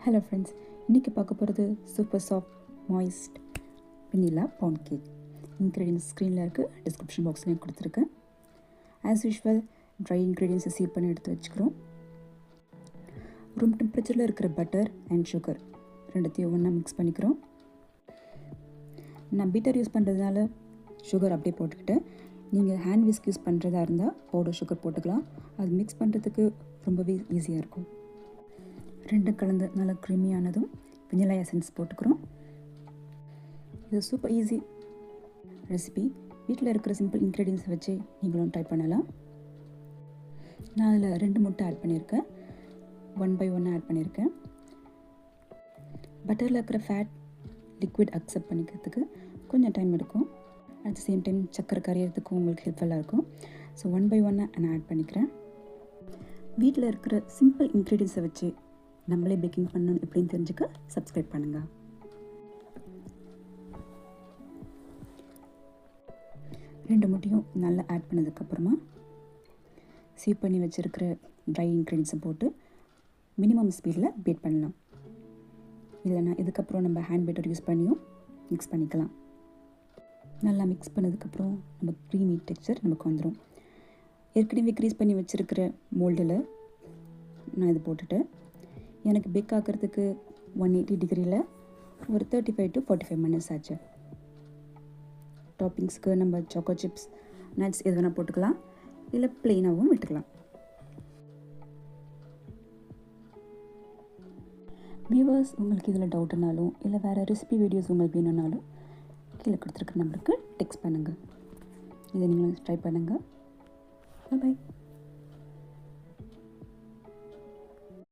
Hello friends, இன்றைக்கி பார்க்க போகிறது சூப்பர் சாஃப்ட் மாய்ஸ்ட் வெண்ணிலா பவுண்ட் கேக். இன்க்ரீடியன்ஸ் ஸ்க்ரீனில் இருக்குது, டிஸ்கிரிப்ஷன் பாக்ஸ்லேயும் கொடுத்துருக்கேன். ஆஸ் யூஷுவல் ட்ரை இன்க்ரீடியன்ஸை சீவ் பண்ணி எடுத்து வச்சுக்கிறோம். ரூம் டெம்பரேச்சரில் இருக்கிற பட்டர் அண்ட் சுகர் ரெண்டுத்தையும் ஒன்றா மிக்ஸ் பண்ணிக்கிறோம். நான் பீட்டர் யூஸ் பண்ணுறதுனால சுகர் அப்படியே போட்டுக்கிட்டேன். நீங்கள் ஹேண்ட் விஸ்க் யூஸ் பண்ணுறதா இருந்தால் பவுடர் சுகர் போட்டுக்கலாம். அது மிக்ஸ் பண்ணுறதுக்கு ரொம்பவே ஈஸியாக இருக்கும். ரெண்டும் கலந்து நல்லா க்ரீமியானதும் வெனிலா எசன்ஸ் போட்டுக்கிறோம். இது சூப்பர் ஈஸி ரெசிபி. வீட்டில் இருக்கிற சிம்பிள் இன்க்ரீடியன்ஸை வச்சு நீங்களும் ட்ரை பண்ணலாம். நான் அதில் 2 முட்டை ஆட் பண்ணியிருக்கேன். 1 by 1 ஆட் பண்ணியிருக்கேன். பட்டரில் இருக்கிற ஃபேட் லிக்விட் அக்செப்ட் பண்ணிக்கிறதுக்கு கொஞ்சம் டைம் எடுக்கும். அட் த சேம் டைம் சக்கரை கரையிறதுக்கும் உங்களுக்கு ஹெல்ப்ஃபுல்லாக இருக்கும். ஸோ 1 by 1 நான் ஆட் பண்ணிக்கிறேன். வீட்டில் இருக்கிற சிம்பிள் இன்க்ரீடியன்ஸை வச்சு நம்மளே பேக்கிங் பண்ணணும் எப்படின்னு தெரிஞ்சுக்க சப்ஸ்கிரைப் பண்ணுங்கள். ரெண்டு முட்டையும் நல்லா ஆட் பண்ணதுக்கப்புறமா சீவ் பண்ணி வச்சுருக்கிற ட்ரை இன்க்ரீடியன்ஸை போட்டு மினிமம் ஸ்பீடில் பீட் பண்ணலாம். இல்லைனா இதுக்கப்புறம் நம்ம ஹேண்ட் பீட்டர் யூஸ் பண்ணியும் மிக்ஸ் பண்ணிக்கலாம். நல்லா மிக்ஸ் பண்ணதுக்கப்புறம் நம்ம க்ரீமி டெக்ஸ்சர் நமக்கு வந்துடும். ஏற்கனவே க்ரீஸ் பண்ணி வச்சுருக்கிற மோல்டில் நான் இது போட்டுட்டு எனக்கு பேக் ஆக்கிறதுக்கு 180 டிகிரியில் ஒரு 35 to 45 minutes ஆச்சு. டாப்பிங்ஸ்க்கு நம்ம சாக்கோ சிப்ஸ், நட்ஸ் எது வேணால் போட்டுக்கலாம், இல்லை ப்ளெயினாகவும் விட்டுக்கலாம். வியூவர்ஸ், உங்களுக்கு இதில் டவுட்னாலும் இல்லை வேறு ரெசிபி வீடியோஸ் உங்களுக்கு வேணும்னாலும் கீழே கொடுத்துருக்குற நம்பருக்கு டெக்ஸ்ட் பண்ணுங்கள். இதை நீங்களும் ட்ரை பண்ணுங்கள். பாய்.